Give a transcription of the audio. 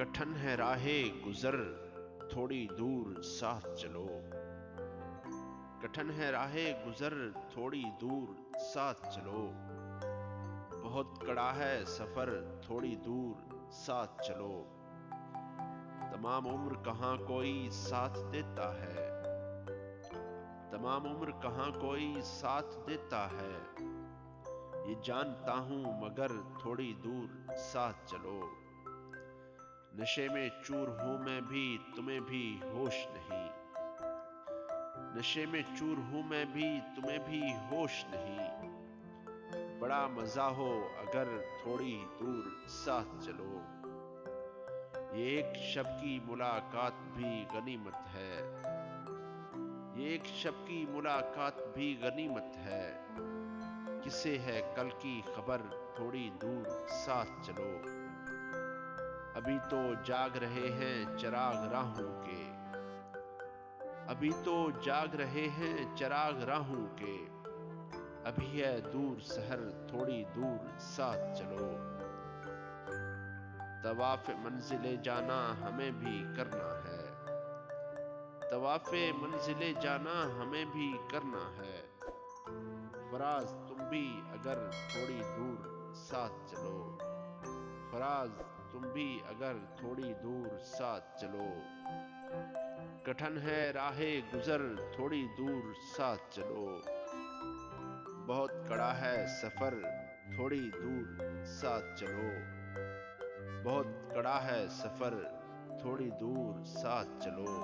کٹھن ہے راہ گزر تھوڑی دور ساتھ چلو، کٹھن ہے راہ گزر تھوڑی دور ساتھ چلو، بہت کڑا ہے سفر تھوڑی دور ساتھ چلو، تمام عمر کہاں کوئی ساتھ دیتا ہے، تمام عمر کہاں کوئی ساتھ دیتا ہے، یہ جانتا ہوں مگر تھوڑی دور ساتھ چلو، نشے میں چور ہوں میں بھی تمہیں بھی ہوش نہیں، نشے میں چور ہوں میں بھی تمہیں بھی ہوش نہیں، بڑا مزہ ہو اگر تھوڑی دور ساتھ چلو، یہ ایک شب کی ملاقات بھی غنیمت ہے، یہ ایک شب کی ملاقات بھی غنیمت ہے، کسے ہے کل کی خبر تھوڑی دور ساتھ چلو، ابھی تو جاگ رہے ہیں چراغ راہوں کے، ابھی تو جاگ رہے ہیں چراغ راہوں کے، ابھی ہے دور سحر تھوڑی دور ساتھ چلو، طواف منزل جانا ہمیں بھی کرنا ہے، طواف منزل جانا ہمیں بھی کرنا ہے، فراز تم بھی اگر تھوڑی دور ساتھ چلو، فراز تم بھی اگر تھوڑی دور ساتھ چلو، کٹھن ہے راہ گزر تھوڑی دور ساتھ چلو، بہت کڑا ہے سفر تھوڑی دور ساتھ چلو، بہت کڑا ہے سفر تھوڑی دور ساتھ چلو۔